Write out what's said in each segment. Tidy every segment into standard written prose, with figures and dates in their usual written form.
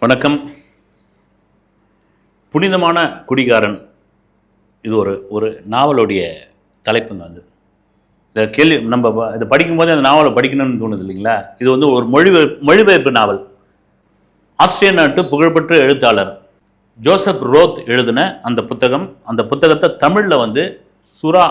வணக்கம். புனிதமான குடிகாரன் இது ஒரு ஒரு நாவலுடைய தலைப்புங்க. அது இந்த கேள்வி நம்ம இதை படிக்கும்போது அந்த நாவலை படிக்கணும்னு தோணுது இல்லைங்களா? இது வந்து ஒரு மொழிபெயர்ப்பு நாவல். ஆஸ்திரிய நாட்டு புகழ்பெற்ற எழுத்தாளர் ஜோசப் ரோத் எழுதின அந்த புத்தகம். அந்த புத்தகத்தை தமிழில் வந்து சுறா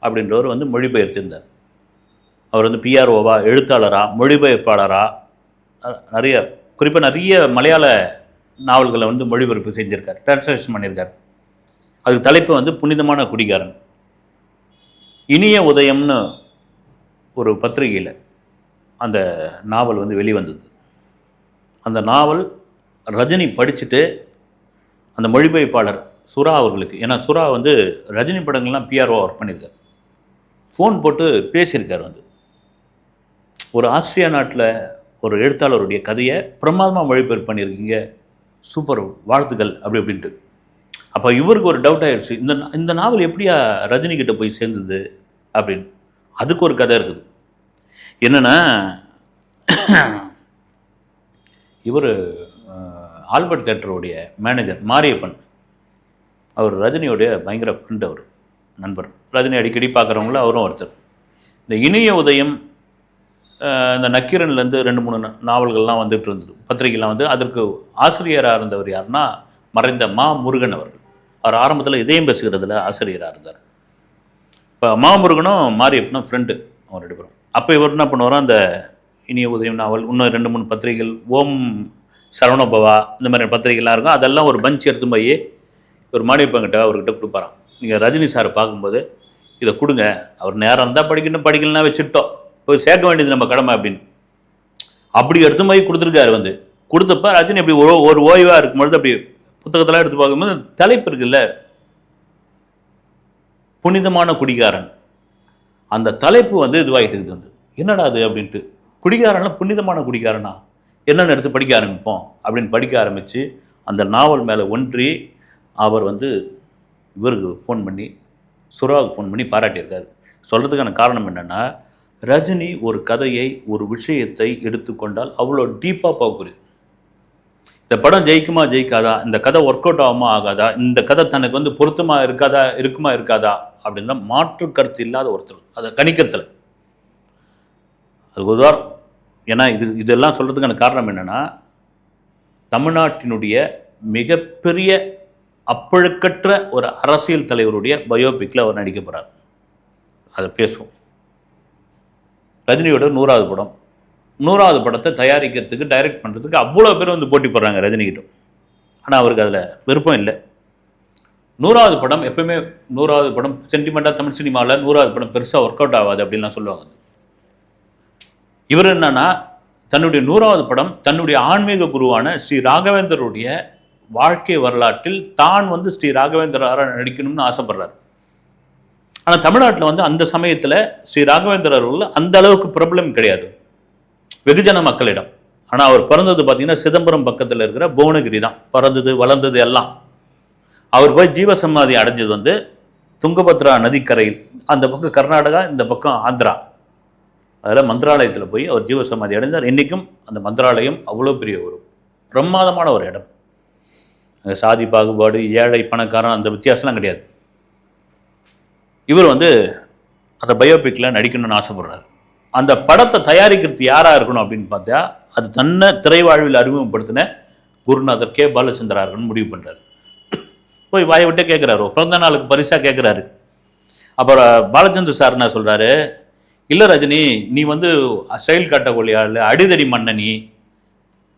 அப்படின்றவர் வந்து மொழிபெயர்த்திருந்தார். அவர் வந்து பிஆர்ஓவா, எழுத்தாளரா, மொழிபெயர்ப்பாளரா, நிறைய குறிப்பாக நிறைய மலையாள நாவல்களை வந்து மொழிபெயர்ப்பு செஞ்சுருக்கார், டிரான்ஸ்லேஷன் பண்ணியிருக்கார். அதுக்கு தலைப்பு வந்து புனிதமான குடிகாரன். இனிய உதயம்னு ஒரு பத்திரிகையில் அந்த நாவல் வந்து வெளிவந்தது. அந்த நாவல் ரஜினி படிச்சுட்டு அந்த மொழிபெயர்ப்பாளர் சுறா அவர்களுக்கு, ஏன்னா சுறா வந்து ரஜினி படங்கள்லாம் பிஆர்ஓ ஒர்க் பண்ணியிருக்கார், ஃபோன் போட்டு பேசியிருக்கார். வந்து ஒரு ஆஸ்திரியா நாட்டில் ஒரு எழுத்தாளருடைய கதையை பிரமாதமாக மொழிபெயர்ப்பு பண்ணியிருக்கீங்க, சூப்பர், வாழ்த்துக்கள் அப்படி அப்படின்ட்டு. அப்போ இவருக்கு ஒரு டவுட் ஆகிடுச்சு, இந்த நாவல் எப்படியா ரஜினிகிட்ட போய் சேர்ந்தது அப்படின்னு. அதுக்கு ஒரு கதை இருக்குது. என்னென்னா, இவர் ஆல்பர்ட் தேட்டருடைய மேனேஜர் மாரியப்பன், அவர் ரஜினியோடைய பயங்கர ஃப்ரெண்ட், அவர் நண்பர், ரஜினி அடிக்கடி பார்க்குறவங்கள அவரும் ஒருத்தர். இந்த இனிய உதயம், இந்த நக்கீரன்லேருந்து 2-3 நாவல்கள்லாம் வந்துட்டு இருந்தது, பத்திரிகைலாம் வந்து. அதற்கு ஆசிரியராக இருந்தவர் யாருன்னா மறைந்த மா முருகன் அவர்கள். அவர் ஆரம்பத்தில் இதயம் பேசுகிறதுல ஆசிரியராக இருந்தார். இப்போ மா முருகனும் மாரியப்பனும் ஃப்ரெண்டு, அவர் 2 பேரும். அப்போ இவர் என்ன பண்ணுவாரோ, அந்த இனிய உதயம் நாவல், இன்னும் 2-3 பத்திரிகைகள், ஓம் சரவணபவா, இந்த மாதிரி பத்திரிகைலாம் இருக்கும், அதெல்லாம் ஒரு பஞ்ச் எடுத்து போய் ஒரு மாரியப்பங்கிட்ட அவர்கிட்ட கொடுப்பாராம். நீங்கள் ரஜினி சாரை பார்க்கும்போது இதை கொடுங்க, அவர் நேரம் இருந்தால் படிக்கணும், படிக்கலன்னா வச்சுட்டோம், போய் சேர்க்க வேண்டியது நம்ம கடமை அப்படின்னு. அப்படி எடுத்து போய் கொடுத்துருக்காரு. வந்து கொடுத்தப்ப ரஜினி அப்படி ஒரு ஓய்வாக இருக்கும்பொழுது அப்படி புத்தகத்தெல்லாம் எடுத்து பார்க்கும்போது தலைப்பு இருக்குல்ல, புனிதமான குடிகாரன், அந்த தலைப்பு வந்து இதுவாகிட்டு இருக்குது. வந்து என்னடா அது அப்படின்ட்டு, குடிகாரன்லாம் புனிதமான குடிகாரனா என்னென்னு எடுத்து படிக்க ஆரம்பிப்போம் அப்படின்னு படிக்க ஆரம்பித்து அந்த நாவல் மேலே ஒன்றி அவர் வந்து இவருக்கு ஃபோன் பண்ணி, சுறாவுக்கு ஃபோன் பண்ணி பாராட்டியிருக்காரு. சொல்கிறதுக்கான காரணம் என்னென்னா, ரஜினி ஒரு கதையை, ஒரு விஷயத்தை எடுத்துக்கொண்டால் அவ்வளோ டீப்பாக பார்க்குறது. இந்த படம் ஜெயிக்குமா ஜெயிக்காதா, இந்த கதை ஒர்க் அவுட் ஆகுமா ஆகாதா, இந்த கதை தனக்கு வந்து பொருத்தமாக இருக்குமா இருக்காதா அப்படின்னா மாற்று கருத்து இல்லாத ஒருத்தர் அதை கணிக்கிறதுல. அது உதாரணம். ஏன்னா இதெல்லாம் சொல்கிறதுக்கான காரணம் என்னென்னா, தமிழ்நாட்டினுடைய மிகப்பெரிய அப்பழுக்கற்ற ஒரு அரசியல் தலைவருடைய பயோபிக்கில் அவர் நடிக்க போகிறார். அதை பேசுவோம். ரஜினியோட 100வது படம், 100வது படத்தை தயாரிக்கிறதுக்கு, டைரக்ட் பண்ணுறதுக்கு அவ்வளோ பேர் வந்து போட்டி போடுறாங்க ரஜினிகிட்ட. ஆனால் அவருக்கு அதில் விருப்பம் இல்லை. 100வது படம் எப்பவுமே, 100வது படம் சென்டிமெண்ட்டாக தமிழ் சினிமாவில் 100வது படம் பெருசாக ஒர்க் அவுட் ஆகாது அப்படின்லாம் சொல்லுவாங்க. இவர் என்னன்னா, தன்னுடைய 100வது படம் தன்னுடைய ஆன்மீக குருவான ஸ்ரீ ராகவேந்தருடைய வாழ்க்கை வரலாற்றில் தான் வந்து ஸ்ரீ ராகவேந்தராக நடிக்கணும்னு ஆசைப்படுறாரு. ஆனால் தமிழ்நாட்டில் வந்து அந்த சமயத்தில் ஸ்ரீ ராகவேந்தர் அவர்கள் அந்த அளவுக்கு ப்ராப்ளம் கிடையாது வெகுஜன மக்களிடம். ஆனால் அவர் பிறந்தது பார்த்தீங்கன்னா சிதம்பரம் பக்கத்தில் இருக்கிற புவனகிரி தான் பிறந்தது, வளர்ந்தது எல்லாம். அவர் போய் ஜீவசமாதி அடைஞ்சது வந்து துங்கபத்ரா நதிக்கரையில், அந்த பக்கம் கர்நாடகா, இந்த பக்கம் ஆந்திரா. அதில் மந்திராலயத்தில் போய் அவர் ஜீவசமாதி அடைந்தார். இன்றைக்கும் அந்த மந்திராலயம் அவ்வளோ பெரிய ஒரு பிரமாதமான ஒரு இடம். அந்த சாதி பாகுபாடு, ஏழை பணக்காரன், அந்த வித்தியாசம்லாம் கிடையாது. இவர் வந்து அந்த பயோபிக்கில் நடிக்கணும்னு ஆசைப்படுறாரு. அந்த படத்தை தயாரிக்கிறது யாராக இருக்கணும் அப்படின்னு பார்த்தா, அது தன்னை திரைவாழ்வில் அறிமுகப்படுத்தின குருநாதர் கே பாலச்சந்திரா இருக்கணும்னு முடிவு பண்ணுறாரு. போய் வாயை விட்டே கேட்குறாரு, பிறந்த நாளுக்கு பரிசாக கேட்குறாரு. அப்புறம் பாலச்சந்திர சார் என்ன சொல்கிறாரு, இல்லை ரஜினி, நீ வந்து ஸ்டைல் காட்டக்கூடிய ஆள், அடிதடி மன்னனி,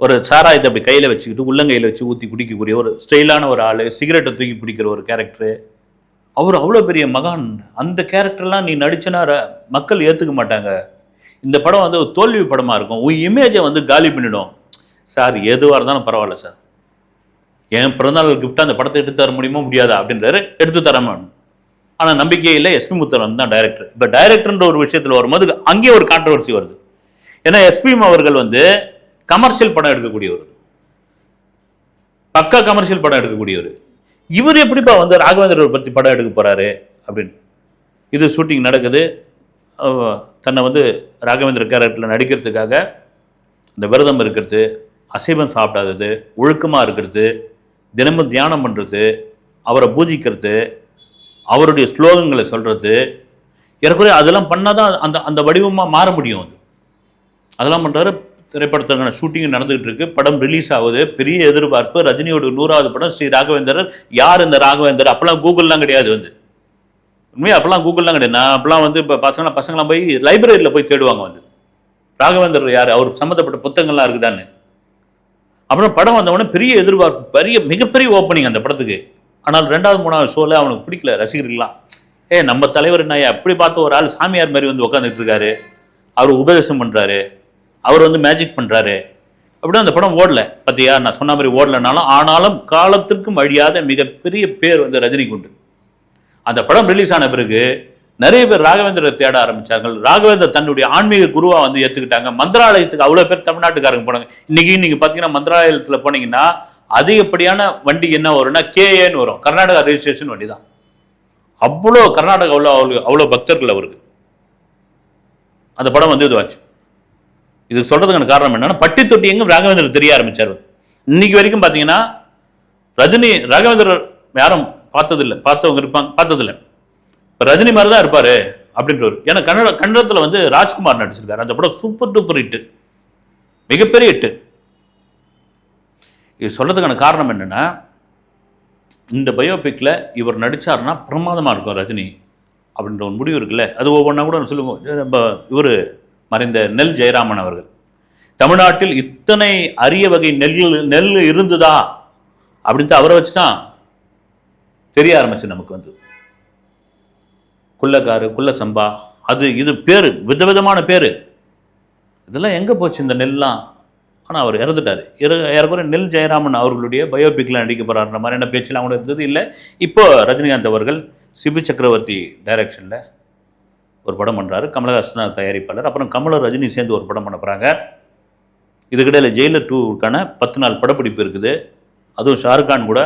ஒரு சாராயத்தை அப்படி கையில் வச்சுக்கிட்டு உள்ளங்கையில் வச்சு ஊற்றி குடிக்கக்கூடிய ஒரு ஸ்டைலான ஒரு ஆள், சிகரெட்டை தூக்கி பிடிக்கிற ஒரு கேரக்டரு, அவர் அவ்வளோ பெரிய மகான். அந்த கேரக்டர்லாம் நீ நடிச்சனா மக்கள் ஏற்றுக்க மாட்டாங்க, இந்த படம் வந்து ஒரு தோல்வி படமாக இருக்கும், உன் இமேஜை வந்து காலி பண்ணிடும். சார் எதுவாக இருந்தாலும் பரவாயில்ல சார், என் பிறந்தநாள் கிஃப்டாக அந்த படத்தை எடுத்து தர முடியுமா முடியாதா அப்படின்றாரு. எடுத்து தரமா. ஆனால் நம்பிக்கையே இல்லை. எஸ்பி முத்துராமன் தான் டைரக்டர். இப்போ டைரக்டர்ன்ற ஒரு விஷயத்தில் வரும்போது அங்கேயே ஒரு கான்ட்ரவர்சி வருது. ஏன்னா எஸ்பிஎம் அவர்கள் வந்து கமர்ஷியல் படம் எடுக்கக்கூடியவர், பக்கா கமர்ஷியல் படம் எடுக்கக்கூடியவர். இவர் எப்படிப்பா வந்து ராகவேந்திரரை பற்றி படம் எடுக்க போகிறாரு அப்படின்னு. இது ஷூட்டிங் நடக்குது. தன்னை வந்து ராகவேந்திர கேரக்டரில் நடிக்கிறதுக்காக இந்த விரதம் இருக்கிறது, அசைவம் சாப்பிடாதது, ஒழுக்கமாக இருக்கிறது, தினமும் தியானம் பண்ணுறது, அவரை பூஜிக்கிறது, அவருடைய ஸ்லோகங்களை சொல்கிறது, ஏறக்குறைய அதெல்லாம் பண்ணால் தான் அந்த அந்த வடிவமாக மாற முடியும். அதெல்லாம் பண்ணுறாரு. திரைப்படத்துக்கான ஷூட்டிங் நடந்துகிட்டு இருக்கு, படம் ரிலீஸ் ஆகுது, பெரிய எதிர்பார்ப்பு. ரஜினியோட 100வது படம் ஸ்ரீ ராகவேந்தரர். யார் இந்த ராகவேந்தர்? அப்பெல்லாம் கூகுள்லாம் கிடையாது. உண்மையாக அப்பெல்லாம் கூகுள்லாம் கிடையாது. நான் அப்பெல்லாம் இப்போ பசங்களாம் போய் லைப்ரரியில் போய் தேடுவாங்க. ராகவேந்தர் யார், அவர் சம்மந்தப்பட்ட புத்தகங்கள்லாம் இருக்குதான்னு. அப்புறம் படம் வந்தவொடனே பெரிய எதிர்பார்ப்பு, மிகப்பெரிய ஓப்பனிங் அந்த படத்துக்கு. ஆனால் 2வது 3வது ஷோவில் அவனுக்கு பிடிக்கல ரசிகர்கள்லாம். நம்ம தலைவர் என்ன அப்படி பார்த்த ஒரு ஆள் சாமியார் மாதிரி உட்காந்துட்டு இருக்காரு, அவர் உபதேசம் பண்ணுறாரு, அவர் மேஜிக் பண்ணுறாரு அப்படின்னா அந்த படம் ஓடல. பார்த்தியா, நான் சொன்ன மாதிரி ஓடலைனாலும் ஆனாலும் காலத்திற்கும் அழியாத மிகப்பெரிய பேர் ரஜினிக்கு உண்டு. அந்த படம் ரிலீஸ் ஆன பிறகு நிறைய பேர் ராகவேந்தரை தேட ஆரம்பித்தார்கள். ராகவேந்தர் தன்னுடைய ஆன்மீக குருவாக ஏற்றுக்கிட்டாங்க. மந்திராலயத்துக்கு அவ்வளோ பேர் தமிழ்நாட்டுக்காரங்க போனாங்க. இன்றைக்கி நீங்கள் பார்த்தீங்கன்னா மந்திராலயத்தில் போனீங்கன்னா அதிகப்படியான வண்டி என்ன வரும்னா கேஏன்னு வரும், கர்நாடகா ரெஜிஸ்ட்ரேஷன் வண்டி தான். அவ்வளோ கர்நாடகாவில் அவ்வளோ பக்தர்கள் அவருக்கு. அந்த படம் இதுவாச்சு. இது சொல்கிறதுக்கான காரணம் என்னன்னா, பட்டி தொட்டி எங்கும் ராகவேந்தர் தெரிய ஆரம்பித்தார். இன்னைக்கு வரைக்கும் பார்த்தீங்கன்னா ராகவேந்தர் யாரும் பார்த்தவங்க இருப்பாங்க, பார்த்ததில்லை. ரஜினி மாதிரி தான் இருப்பார் அப்படின்றவர். ஏன்னா கன்னடத்தில் ராஜ்குமார் நடிச்சிருக்காரு. அந்த படம் சூப்பர் டூப்பர் ஹிட்டு, மிகப்பெரிய ஹிட்டு. இது சொல்கிறதுக்கான காரணம் என்னென்னா, இந்த பயோபிக்கில் இவர் நடித்தார்னா பிரமாதமாக இருக்கும் ரஜினி அப்படின்ற ஒரு முடிவு இருக்குல்ல. அது ஒவ்வொன்றா கூட சொல்லுவோம். நம்ம இவர் மறைந்த நெல் ஜெயராமன் அவர்கள், தமிழ்நாட்டில் இத்தனை அரிய வகை நெல் இருந்துதா அப்படின்ட்டு அவரை வச்சு தான் தெரிய ஆரம்பிச்சு நமக்கு. குள்ளக்காரு, குள்ள சம்பா, அது இது பேர், விதவிதமான பேர். இதெல்லாம் எங்கே போச்சு இந்த நெல்லாம்? ஆனால் அவர் இறந்துட்டார். ஏறக்குறைய நெல் ஜெயராமன் அவர்களுடைய பயோபிக்கில் நடிக்க போகிறாருன்ற மாதிரியான பேச்செல்லாம் கூட இருந்தது. இல்லை, இப்போ ரஜினிகாந்த் அவர்கள் சிபி சக்கரவர்த்தி டைரக்ஷனில் ஒரு படம் பண்ணுறாரு. கமலஹாசன் தான் தயாரிப்பாளர். அப்புறம் கமலும் ரஜினி சேர்ந்து ஒரு படம் பண்ண போகிறாங்க. இதுக்கிடையில் ஜெயிலர் 2க்கான 10 நாள் படப்பிடிப்பு இருக்குது. அதுவும் ஷாருக்கான் கூட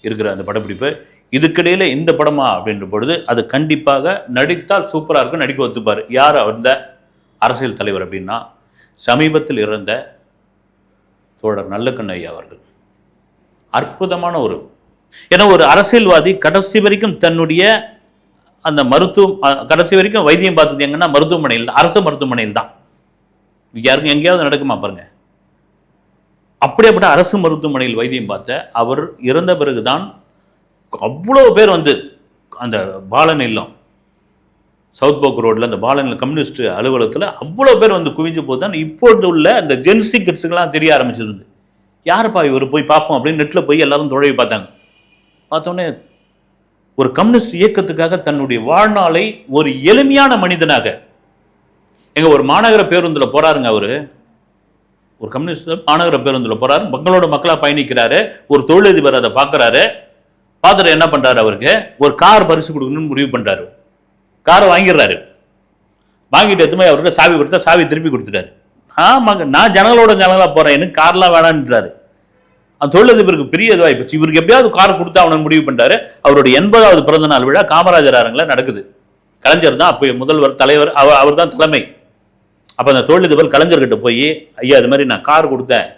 இருக்கிற அந்த படப்பிடிப்பு. இதுக்கிடையில் இந்த படமா அப்படின்ற பொழுது அது கண்டிப்பாக நடித்தால் சூப்பராக இருக்கும், நடிக்க ஒத்துப்பார். யார் அந்த அரசியல் தலைவர் அப்படின்னா, சமீபத்தில் இறந்த தோழர் நல்லக்கண்ணு ஐயா அவர்கள். அற்புதமான ஏன்னா ஒரு அரசியல்வாதி கடைசி வரைக்கும் தன்னுடைய அந்த கடைசி வரைக்கும் வைத்தியம் பார்த்தது எங்கன்னா மருத்துவமனையில், அரசு மருத்துவமனையில் தான். யாருக்கும் எங்கேயாவது நடக்குமா பாருங்க. அப்படியேப்பட்ட அரசு மருத்துவமனையில் வைத்தியம் பார்த்த அவர் இறந்த பிறகுதான் அவ்வளோ பேர் அந்த பாலன் இல்லம், சவுத் போக் ரோடில் அந்த பாலன் கம்யூனிஸ்ட் அலுவலகத்தில் அவ்வளோ பேர் குவிஞ்ச போது தான் இப்பொழுது உள்ள அந்த ஜென்சி கிட்ஸுக்கெல்லாம் தெரிய ஆரம்பிச்சிருந்து. யாருப்பா இவர், போய் பார்ப்போம் அப்படின்னு நெட்டில் போய் எல்லாரும் தொலைவி பார்த்தாங்க. பார்த்தோன்னே ஒரு கம்யூனிஸ்ட் இயக்கத்துக்காக தன்னுடைய வாழ்நாளை ஒரு எளிமையான மனிதனாக, ஒரு மாநகர பேருந்தில் போறாருங்க. அவரு ஒரு கம்யூனிஸ்ட் மாநகர பேருந்தில் போறாரு, மக்களோட மக்களாக பயணிக்கிறாரு. ஒரு தொழிலதிபர் அதை பார்க்குறாரு. பார்த்துட்டு என்ன பண்ணுறாரு, அவருக்கு ஒரு கார் பரிசு கொடுக்கணும்னு முடிவு பண்ணுறாரு. காரை வாங்கிடுறாரு. வாங்கிட்டு எதுவுமே அவர்கிட்ட சாவி கொடுத்தா சாவி திருப்பி கொடுத்துட்டாரு. நான் ஜனங்களாக போகிறேன், எனக்கு கார்லாம் வேணான்றாரு. அந்த தொழிலதிபருக்கு பெரிய இதுவாகி போச்சு. இவருக்கு எப்படியாவது கார் கொடுத்தா அவனு முடிவு பண்ணுறாரு. அவருடைய 80வது பிறந்த நாள் விழா காமராஜர் அரங்கில் நடக்குது. கலைஞர் தான் அப்போ முதல்வர், தலைவர், அவர் தான் தலைமை. அப்போ அந்த தொழிலதிபர் கலைஞர்கிட்ட போய், ஐயா இது மாதிரி நான் கார் கொடுத்தேன்,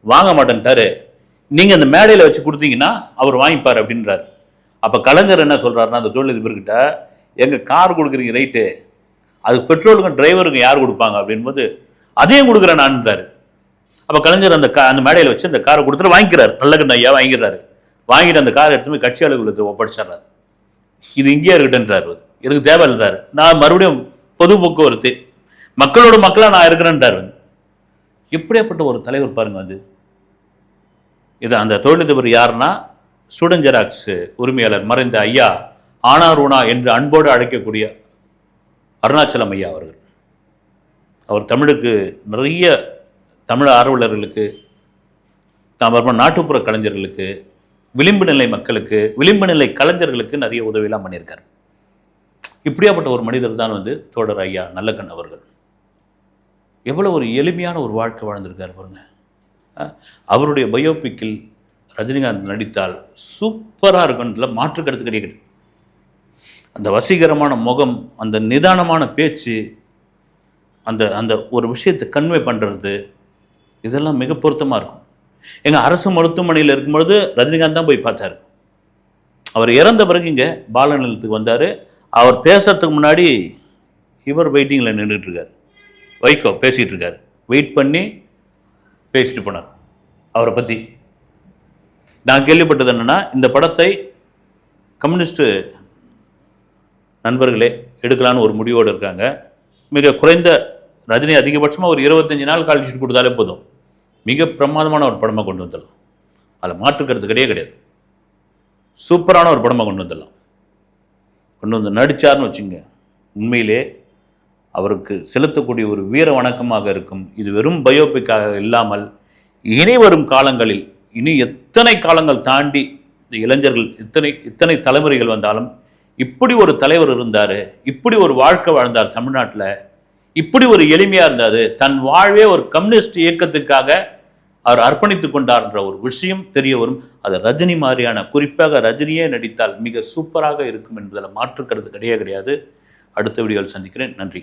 வாங்க மாட்டேன்ட்டாரு, நீங்கள் அந்த மேடையில் வச்சு கொடுத்தீங்கன்னா அவர் வாங்கிப்பார் அப்படின்றாரு. அப்போ கலைஞர் என்ன சொல்கிறாருன்னா அந்த தொழிலதிபர்கிட்ட, எங்கள் கார் கொடுக்குறீங்க ரைட்டு, அது பெட்ரோலுக்கும் டிரைவருக்கும் யார் கொடுப்பாங்க அப்படின்போது, அதையும் கொடுக்குறேன் நான்ன்றாரு. அப்போ கலைஞர் அந்த மேடையில் வச்சு அந்த காரை கொடுத்துட்டு வாங்கிக்கிறார். நல்லக்கண்ணு ஐயா வாங்கிடுறாரு. வாங்கிட்டு அந்த காரை எடுத்து போய் கட்சி அலுவலகத்தில் ஒப்படைச்சிடுறாரு. இது இங்கேயே இருக்கட்டுன்றார். எனக்கு தேவையில்லைன்றாரு. நான் மறுபடியும் பொது போக்குவரத்து மக்களோட மக்களாக நான் இருக்கிறேன்றார். எப்படியாப்பட்ட ஒரு தலைவர் பாருங்க. இது அந்த தொழிலதிபர் யாருன்னா, ஸ்டூடெண்ட் ஜெராக்ஸ் உரிமையாளர் மறைந்த ஐயா ஆனாரூனா என்று அன்போடு அழைக்கக்கூடிய அருணாச்சலம் ஐயா அவர்கள். அவர் தமிழுக்கு நிறைய தமிழ் ஆர்வலர்களுக்கு, நாட்டுப்புற கலைஞர்களுக்கு, விளிம்பு நிலை மக்களுக்கு, விளிம்பு நிலை கலைஞர்களுக்கு நிறைய உதவியெல்லாம் பண்ணியிருக்கார். இப்படியாப்பட்ட ஒரு மனிதர் தான் தோழர் ஐயா நல்லக்கண் அவர்கள். எவ்வளோ ஒரு எளிமையான ஒரு வாழ்க்கை வாழ்ந்திருக்கார் பாருங்க. அவருடைய பயோபிக்கில் ரஜினிகாந்த் நடித்தால் சூப்பராக இருக்குன்றதுல மாற்று கருத்து கிடையாது. அந்த வசீகரமான முகம், அந்த நிதானமான பேச்சு, அந்த அந்த ஒரு விஷயத்தை கன்வே பண்ணுறது, இதெல்லாம் மிக பொருத்தமாக இருக்கும். எங்கள் அரசு மருத்துவமனையில் இருக்கும்பொழுது ரஜினிகாந்த் தான் போய் பார்த்தாரு. அவர் இறந்த பிறகு இங்கே பாலநிலத்துக்கு வந்தார். அவர் பேசுறதுக்கு முன்னாடி இவர் வெயிட்டிங்கில் நின்றுட்டு இருக்கார். வைகோ பேசிகிட்டு இருக்கார். வெயிட் பண்ணி பேசிட்டு போனார் அவரை பற்றி. நான் கேள்விப்பட்டது என்னென்னா, இந்த படத்தை கம்யூனிஸ்ட்டு நண்பர்களே எடுக்கலான்னு ஒரு முடிவோடு இருக்காங்க. மிக குறைந்த ரஜினி அதிகபட்சமாக ஒரு 25 நாள் கால் ஷீட் கொடுத்தாலே போதும், மிக பிரமாதமான ஒரு படமாக கொண்டு வந்துடலாம். அதில் மாற்றுக்கிறது கிடையாது. சூப்பரான ஒரு படமாக கொண்டு வந்துடலாம். கொண்டு வந்து நடித்தார்னு வச்சுங்க, உண்மையிலே அவருக்கு செலுத்தக்கூடிய ஒரு வீர வணக்கமாக இருக்கும். இது வெறும் பயோபிக்காக இல்லாமல் இனி வரும் காலங்களில், இனி எத்தனை காலங்கள் தாண்டி இந்த இளைஞர்கள் இத்தனை தலைமுறைகள் வந்தாலும், இப்படி ஒரு தலைவர் இருந்தார், இப்படி ஒரு வாழ்க்கை வாழ்ந்தார் தமிழ்நாட்டில், இப்படி ஒரு எளிமையாக இருந்தார், தன் வாழ்வே ஒரு கம்யூனிஸ்ட் இயக்கத்துக்காக அவர் அர்ப்பணித்துக் கொண்டார்ன்ற ஒரு விஷயம் தெரிய வரும். அது ரஜினி மாதிரியான, குறிப்பாக ரஜினியே நடித்தால் மிக சூப்பராக இருக்கும் என்பதில் மாற்றுக்கிறது கிடையாது. அடுத்த வீடியோவில் சந்திக்கிறேன். நன்றி.